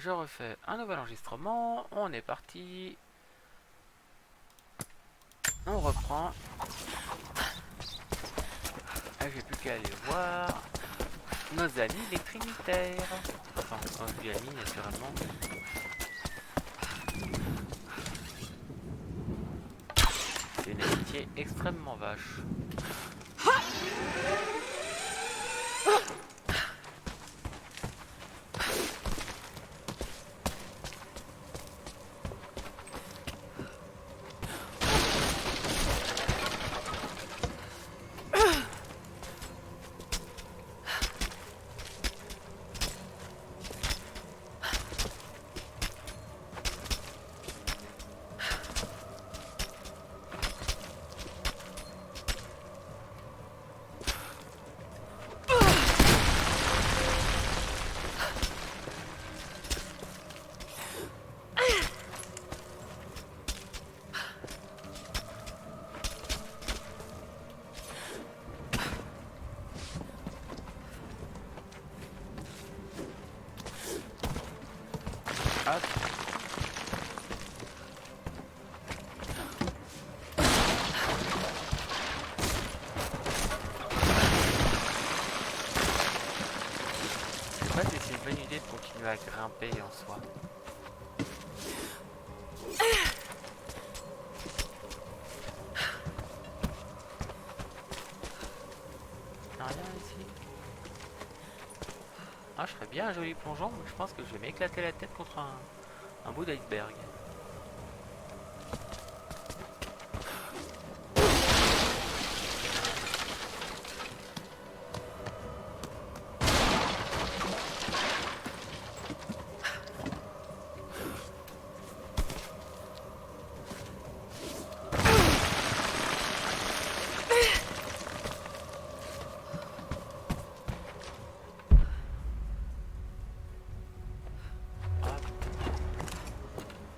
je refais un nouvel enregistrement. On est parti. On reprend. Et j'ai plus qu'à aller voir nos amis les Trinitaires. Enfin, nos amis naturellement. C'est une amitié extrêmement vache. Hop. Je sais pas si c'est une bonne idée de continuer à grimper en soi. Rien ici. Ah, je ferais bien un joli plongeon, mais je pense que je vais m'éclater la tête contre un bout d'iceberg.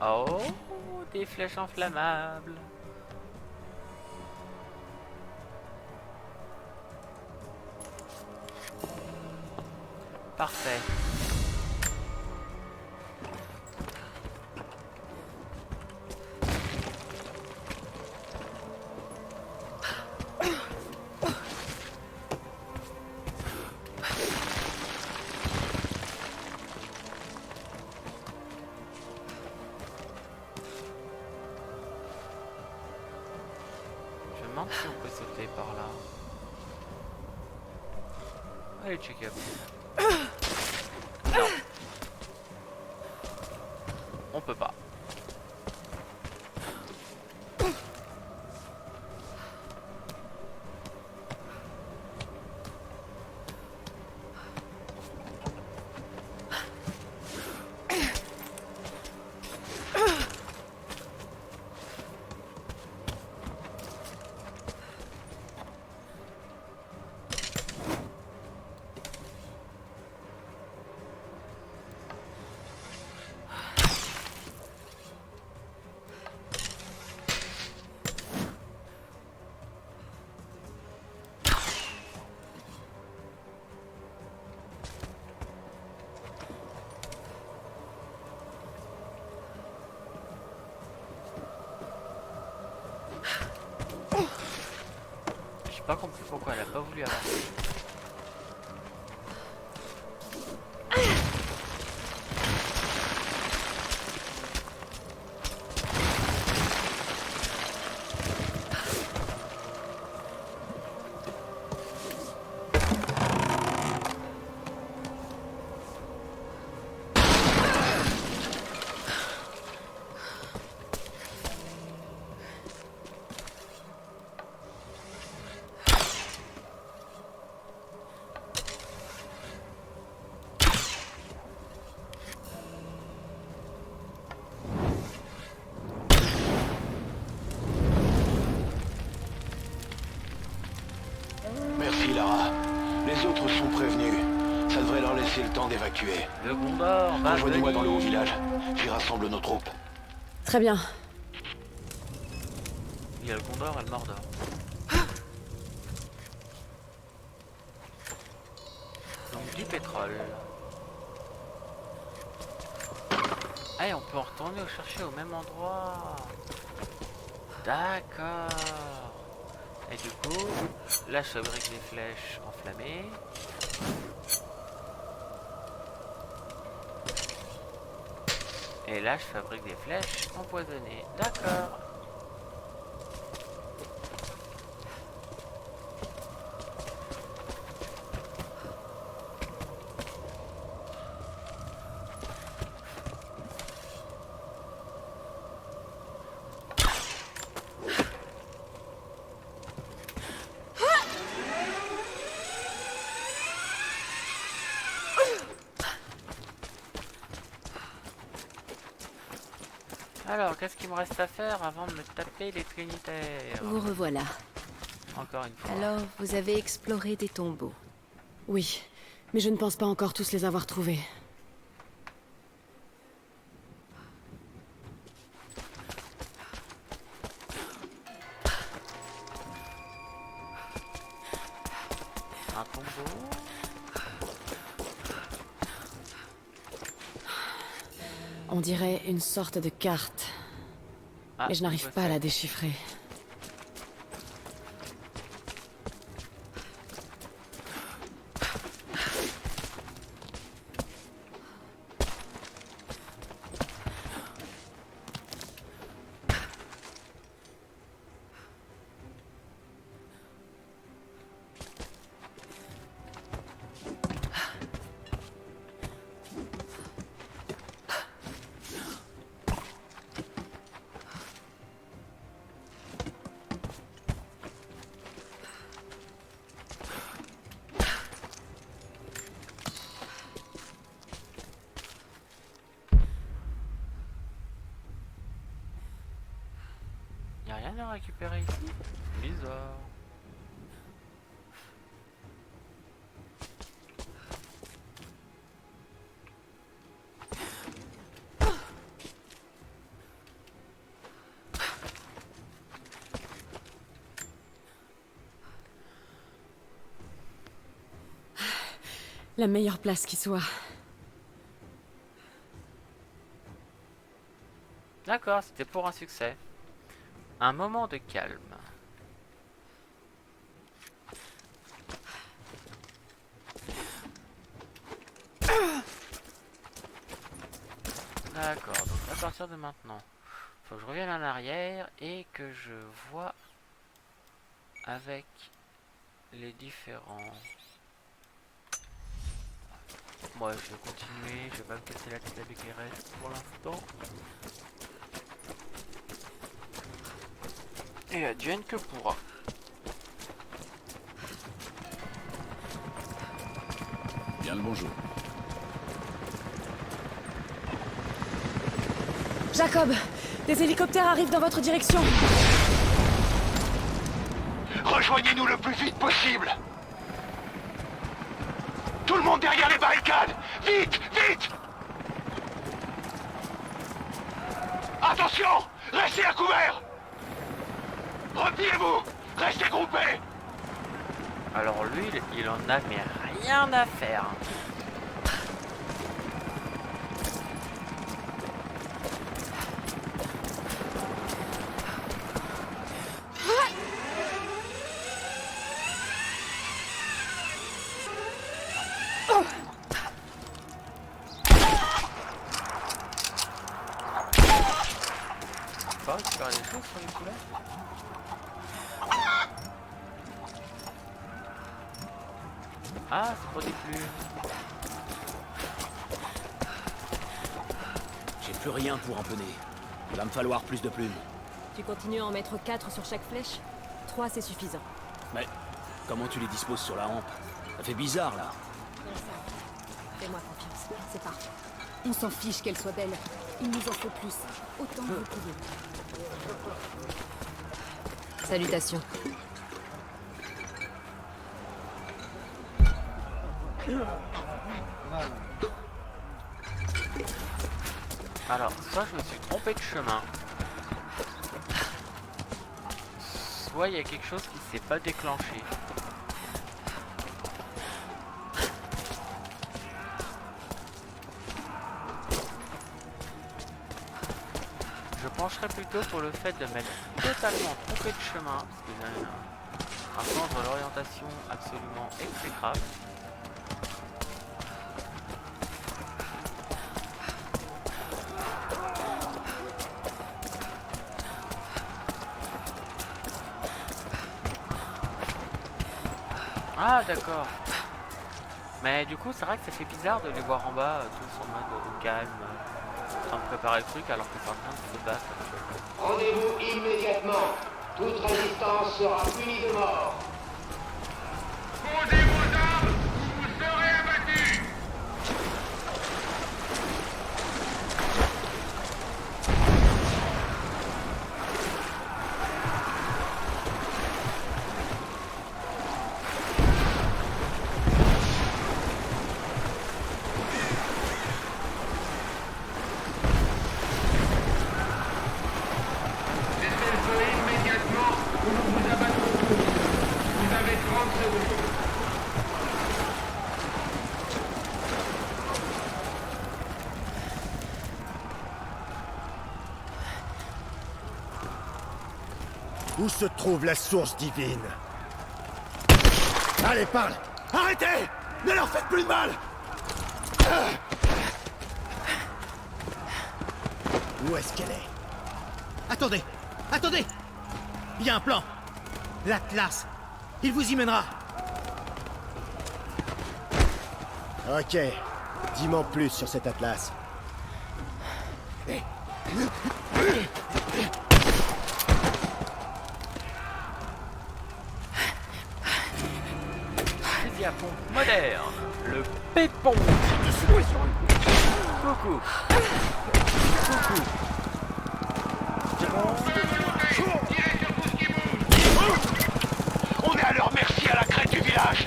Oh, des flèches inflammables. Parfait. Je me demande si on peut sauter par là. Allez, check-up. Non. On peut pas. J'ai pas compris pourquoi elle a pas voulu avancer. Merci Lara. Les autres sont prévenus. Ça devrait leur laisser le temps d'évacuer. Le Gondor va Rejoignez-moi dans le haut venir. village. J'y rassemble nos troupes. Très bien. Il y a le Gondor et le Mordor. Donc du pétrole. Ah, et on peut en retourner ou chercher au même endroit. D'accord. Et du coup, là je fabrique des flèches enflammées. Et là je fabrique des flèches empoisonnées. D'accord. Alors, qu'est-ce qu'il me reste à faire avant de me taper les trinitaires? Vous revoilà. Encore une fois. Alors, vous avez exploré des tombeaux. Oui, mais je ne pense pas encore tous les avoir trouvés. Un tombeau. On dirait une sorte de carte, Ah, mais je n'arrive pas à la déchiffrer. Y'a rien à récupérer ici? Bizarre. La meilleure place qui soit. D'accord, c'était pour un succès. Un moment de calme. D'accord, donc à partir de maintenant, faut que je revienne en arrière et que je vois avec les différents... Moi, je vais continuer, je vais pas me casser la tête avec les restes pour l'instant. Et advienne que pourra. Bien le bonjour. Jacob, des hélicoptères arrivent dans votre direction. Rejoignez-nous le plus vite possible. Tout le monde derrière les barricades. Vite, vite. Attention, restez à couvert. Repliez-vous, restez groupés. Alors lui, il en a mais rien à faire. Pas tu faire des choses sur les couleurs. Ah, c'est pour des plumes. J'ai plus rien pour empener. Il va me falloir plus de plumes. Tu continues à en mettre 4 sur chaque flèche? 3, c'est suffisant. Mais comment tu les disposes sur la rampe? Ça fait bizarre là. Fais-moi confiance, c'est parfait. On s'en fiche qu'elle soit belle. Il nous en faut plus. Autant que vous pouvez. Salutations. Alors, soit je me suis trompé de chemin, soit il y a quelque chose qui s'est pas déclenché. Je pencherais plutôt pour le fait de m'être totalement trompé de chemin, parce que j'ai un sens de l'orientation absolument exécrable. Ah d'accord. Mais du coup c'est vrai que ça fait bizarre de les voir en bas, tous en mode calme, en train de préparer le truc alors que c'est en train de se battre. Rendez-vous immédiatement. Toute résistance sera punie de mort. Posez vos armes ou vous serez abattus. Laissez le feu immédiatement ou nous vous abattrons tous. Vous avez 30 secondes. Où se trouve la source divine? Allez, parle! Arrêtez! Ne leur faites plus de mal! Où est-ce qu'elle est? Attendez! Attendez! Il y a un plan! L'Atlas! Il vous y mènera! Ok. Dis-moi plus sur cet Atlas. Fusil à pompe moderne, le pépon. Coucou. Coucou. C'est bon. Tirez sur tout ce qui bouge. On est à leur merci à la crête du village.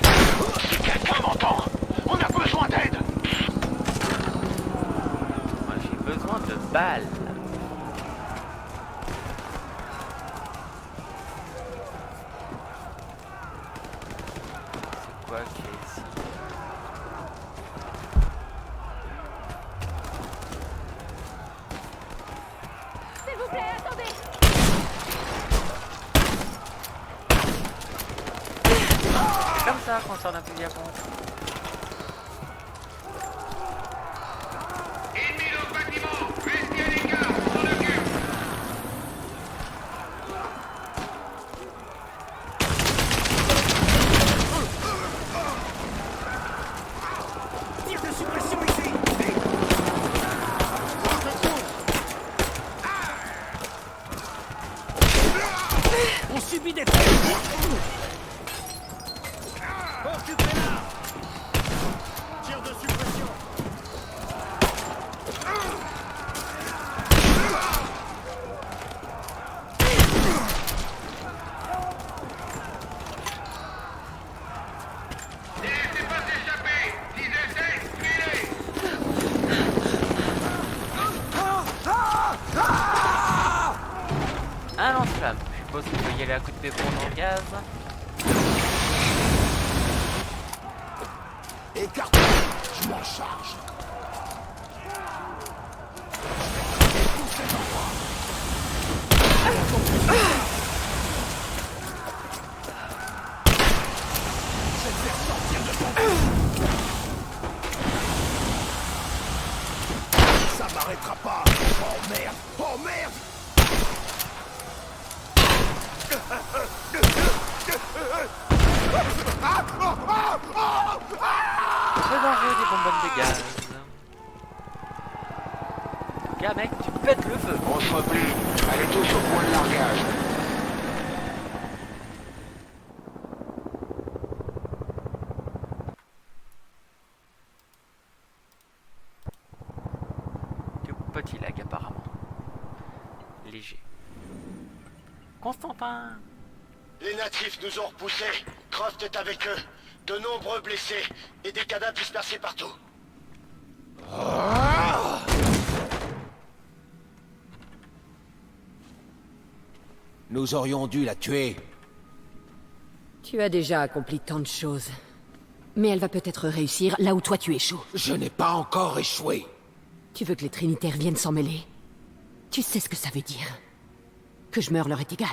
Si quelqu'un m'entend, on a besoin d'aide. Moi j'ai besoin de balles. C'est quoi qui est ici? S'il vous plaît, attendez. C'est comme ça qu'on sort d'un fusil à pompe. Ennemis dans le bâtiment. Restez à l'écart. On s'en occupe. Tire de suppression ici! On subit des traits! Occupez-la! Tire de suppression! Ne laissez pas s'échapper. S'ils essaient, tuez-les. Un lance-flamme. Je suppose qu'il faut y aller à coup de pépon dans le gaz. Écarte! Je m'en charge! Ça m'arrêtera pas! Oh merde! Oh merde! C'est dangereux des bonbonnes de gaz. En tout cas mec, tu pètes le feu. On se replie. Allez tous au point de largage. Tout petit lag apparemment. Léger. Constantin. Les natifs nous ont repoussés. Croft est avec eux. De nombreux blessés et des cadavres dispersés partout. Nous aurions dû la tuer. Tu as déjà accompli tant de choses. Mais elle va peut-être réussir là où toi tu échoues. Je n'ai pas encore échoué. Tu veux que les Trinitaires viennent s'en mêler? Tu sais ce que ça veut dire? Que je meure leur est égal.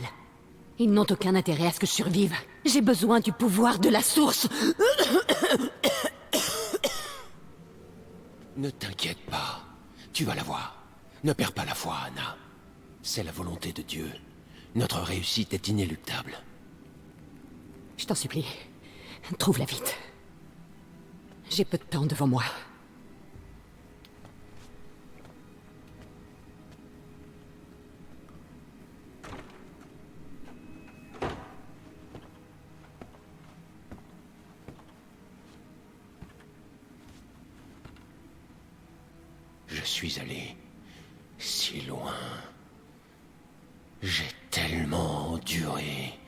Ils n'ont aucun intérêt à ce que je survive. J'ai besoin du pouvoir de la source. Ne t'inquiète pas. Tu vas l'avoir. Ne perds pas la foi, Anna. C'est la volonté de Dieu. Notre réussite est inéluctable. Je t'en supplie. Trouve-la vite. J'ai peu de temps devant moi. Je suis allé si loin. J'ai tellement enduré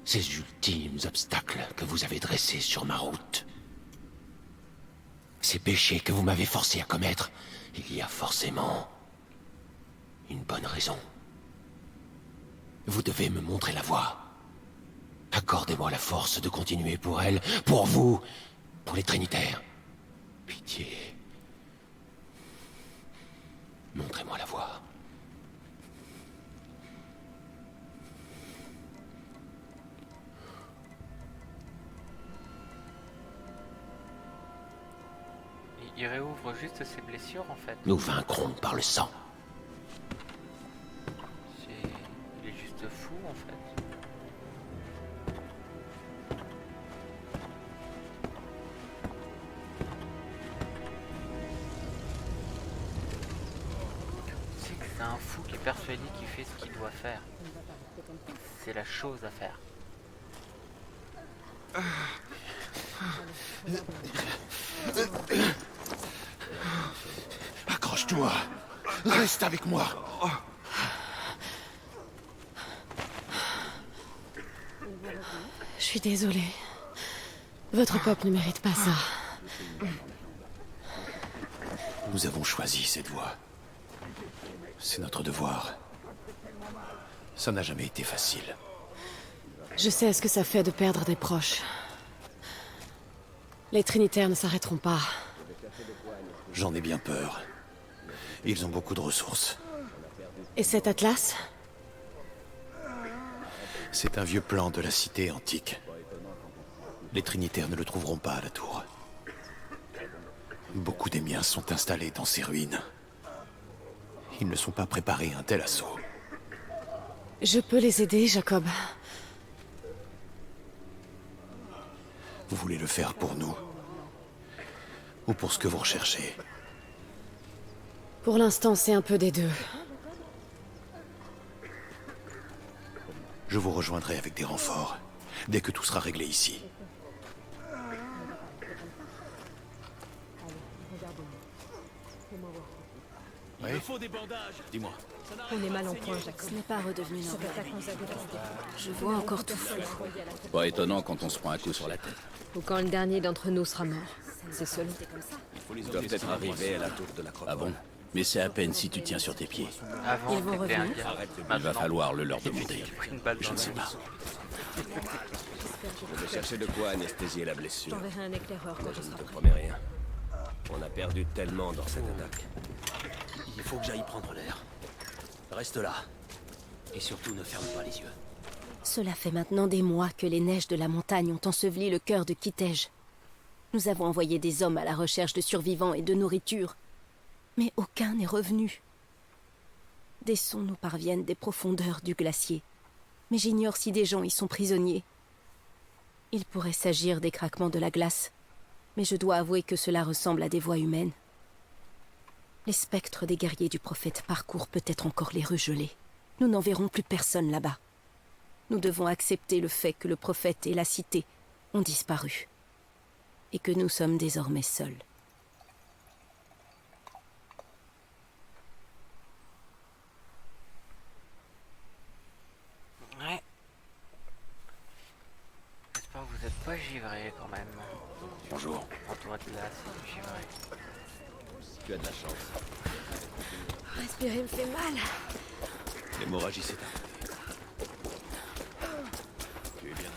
ces ultimes obstacles que vous avez dressés sur ma route. Ces péchés que vous m'avez forcé à commettre, il y a forcément une bonne raison. Vous devez me montrer la voie. Accordez-moi la force de continuer pour elle, pour vous, pour les Trinitaires. Pitié. Montrez-moi la voie. Il réouvre juste ses blessures en fait. Nous vaincrons par le sang. Il est juste fou en fait. Tu sais que c'est un fou qui est persuadé qu'il fait ce qu'il doit faire. C'est la chose à faire. Accroche-toi. Reste avec moi. Je suis désolée. Votre peuple ne mérite pas ça. Nous avons choisi cette voie. C'est notre devoir. Ça n'a jamais été facile. Je sais ce que ça fait de perdre des proches. Les Trinitaires ne s'arrêteront pas. J'en ai bien peur. Ils ont beaucoup de ressources. Et cet atlas? C'est un vieux plan de la cité antique. Les Trinitaires ne le trouveront pas à la tour. Beaucoup des miens sont installés dans ces ruines. Ils ne sont pas préparés à un tel assaut. Je peux les aider, Jacob. Vous voulez le faire pour nous? Ou pour ce que vous recherchez? Pour l'instant, c'est un peu des deux. Je vous rejoindrai avec des renforts, dès que tout sera réglé ici. Il me faut des bandages. Dis-moi. On est mal en point, Jacob. Ce n'est pas redevenu normal. Je vois encore tout flou. Pas étonnant quand on se prend un coup sur la tête. Ou quand le dernier d'entre nous sera mort. C'est selon. Ils doivent être arrivés à la tour de l'acropole. Ah bon? Mais c'est à peine si tu tiens sur tes pieds. Avant, Ils vont t'étais un revenir. gars. Il va falloir le leur demander. Pris une balle Je dans ne sais le pas. Je vais chercher de quoi anesthésier la blessure. J'enverrai un éclaireur quand Mais je je ne serai te prêt. promets rien. On a perdu tellement dans cette attaque. Il faut que j'aille prendre l'air. Reste là. Et surtout ne ferme pas les yeux. Cela fait maintenant des mois que les neiges de la montagne ont enseveli le cœur de Kitej. Nous avons envoyé des hommes à la recherche de survivants et de nourriture. Mais aucun n'est revenu. Des sons nous parviennent des profondeurs du glacier. Mais j'ignore si des gens y sont prisonniers. Il pourrait s'agir des craquements de la glace. Mais je dois avouer que cela ressemble à des voix humaines. Les spectres des guerriers du prophète parcourent peut-être encore les rues gelées. Nous n'en verrons plus personne là-bas. Nous devons accepter le fait que le prophète et la cité ont disparu. Et que nous sommes désormais seuls. Ouais. J'espère que vous n'êtes pas givré quand même. Bonjour. Entouré de glace, givré. Tu as de la chance. Respirer me fait mal. L'hémorragie s'est arrêtée. Tu es bien.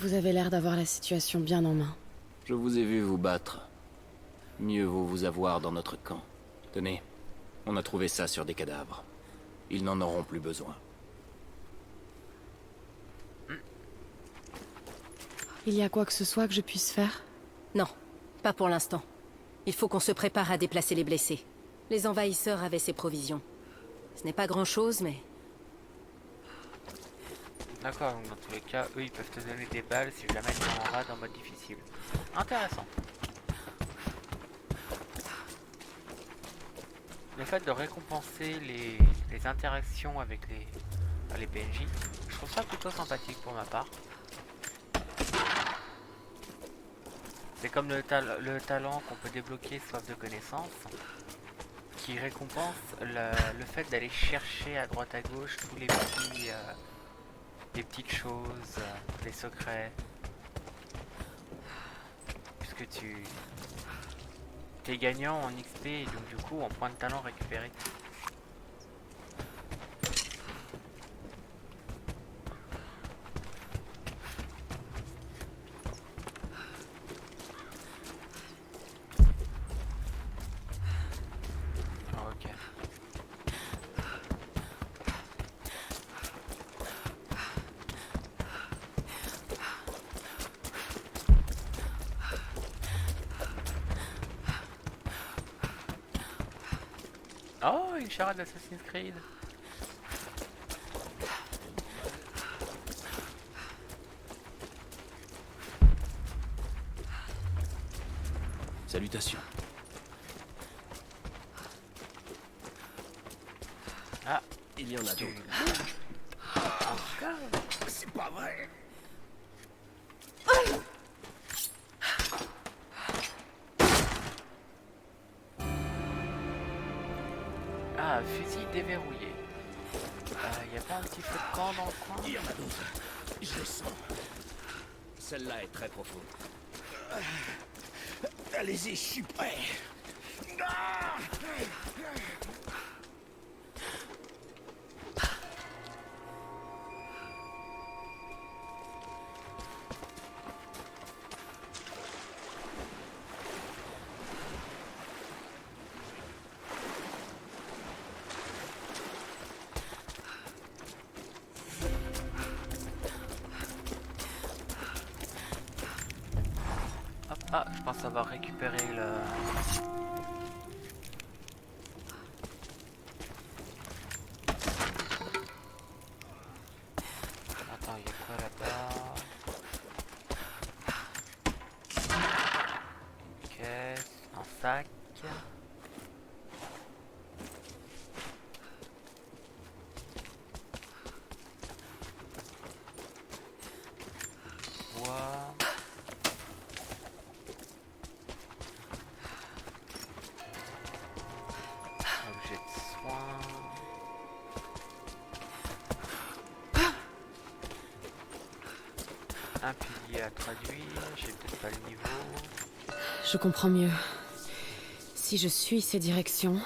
Vous avez l'air d'avoir la situation bien en main. Je vous ai vu vous battre. Mieux vaut vous avoir dans notre camp. Tenez, on a trouvé ça sur des cadavres. Ils n'en auront plus besoin. Il y a quoi que ce soit que je puisse faire? Non, pas pour l'instant. Il faut qu'on se prépare à déplacer les blessés. Les envahisseurs avaient ces provisions. Ce n'est pas grand-chose, mais... D'accord, donc dans tous les cas, eux ils peuvent te donner des balles si jamais tu es en rade en mode difficile. Intéressant. Le fait de récompenser les interactions avec les PNJ, je trouve ça plutôt sympathique pour ma part. C'est comme le talent qu'on peut débloquer soif de connaissances, qui récompense le fait d'aller chercher à droite à gauche tous les petites choses, les secrets. Puisque tu es gagnant en XP et donc du coup en points de talent récupérés. Ok. Oh, une charade d'Assassin's Creed. Salutations. Ah, il y en a d'autres. C'est pas vrai. Ah, fusil déverrouillé. Y a pas un petit feu de camp dans le coin? Il y en a d'autres. Je le sens. Celle-là est très profonde. Allez-y, je suis prêt. Ah! Ah, je pense avoir récupéré le... Attends, il y a quoi là-bas? Une caisse, un sac. Bois. Objet de soin. Un pilier à traduire, j'ai peut-être pas le niveau. Je comprends mieux. Si je suis ces directions...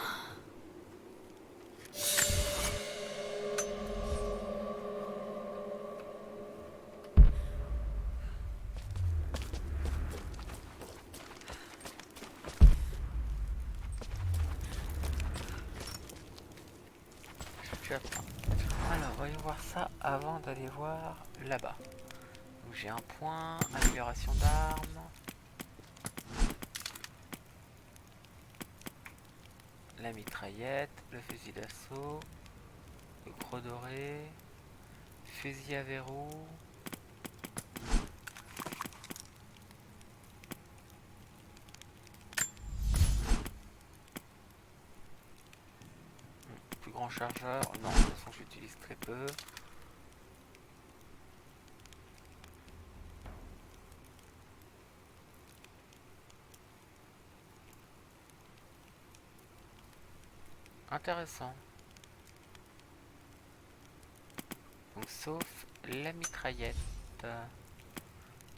Alors, voyons voir ça avant d'aller voir là-bas. Donc j'ai un point, amélioration d'armes. La mitraillette, le fusil d'assaut, le gros doré, fusil à verrou. Plus grand chargeur, non, de toute façon j'utilise très peu. Intéressant. Donc sauf la mitraillette.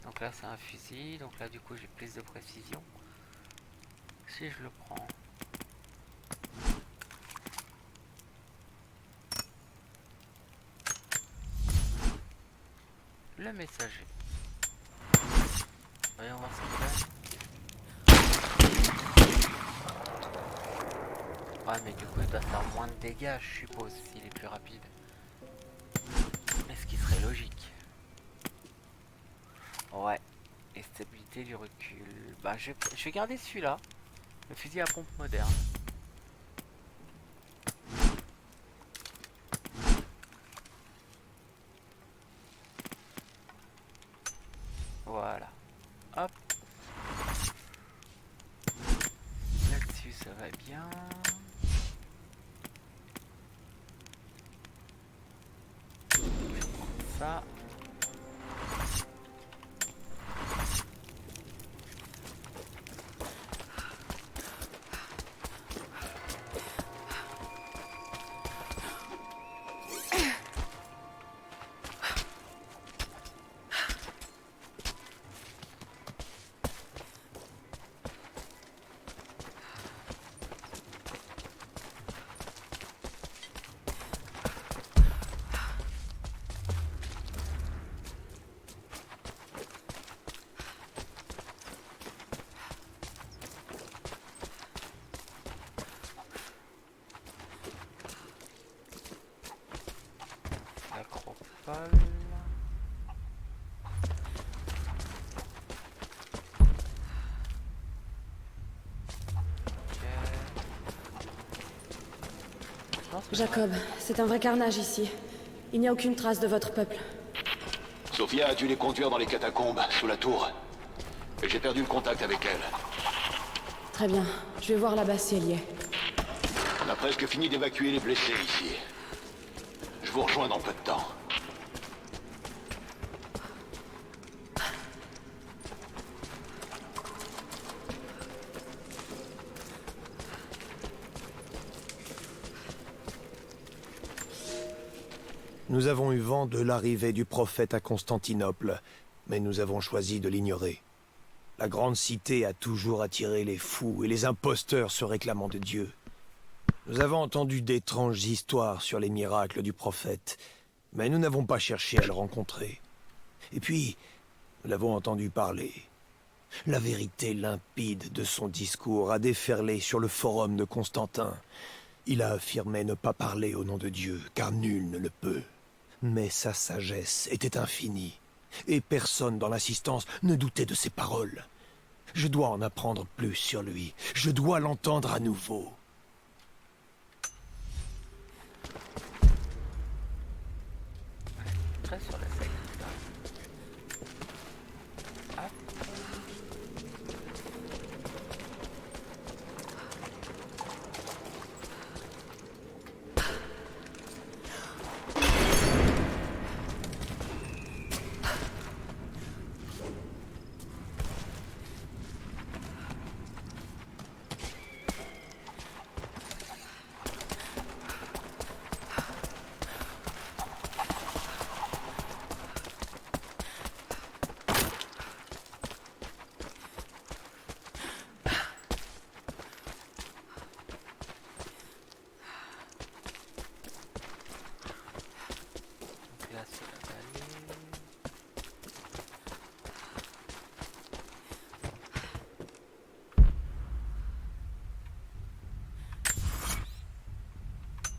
Donc là c'est un fusil, donc là du coup j'ai plus de précision. Si je le prends. Le messager. Voyons voir ce qu'il fait. Ouais, mais du coup, il doit faire moins de dégâts, je suppose, s'il est plus rapide. Mais ce qui serait logique. Ouais. Et stabilité du recul. Bah, je vais garder celui-là. Le fusil à pompe moderne. Voilà. Hop. Là-dessus, ça va bien. Ça. L'acropole. Jacob, c'est un vrai carnage ici. Il n'y a aucune trace de votre peuple. Sophia a dû les conduire dans les catacombes, sous la tour. Et j'ai perdu le contact avec elle. Très bien. Je vais voir là-bas si elle y est. On a presque fini d'évacuer les blessés ici. Je vous rejoins dans peu de temps. Nous avons eu vent de l'arrivée du prophète à Constantinople, mais nous avons choisi de l'ignorer. La grande cité a toujours attiré les fous et les imposteurs se réclamant de Dieu. Nous avons entendu d'étranges histoires sur les miracles du prophète, mais nous n'avons pas cherché à le rencontrer. Et puis, nous l'avons entendu parler. La vérité limpide de son discours a déferlé sur le forum de Constantin. Il a affirmé ne pas parler au nom de Dieu, car nul ne le peut. Mais sa sagesse était infinie, et personne dans l'assistance ne doutait de ses paroles. Je dois en apprendre plus sur lui. Je dois l'entendre à nouveau. Très sur la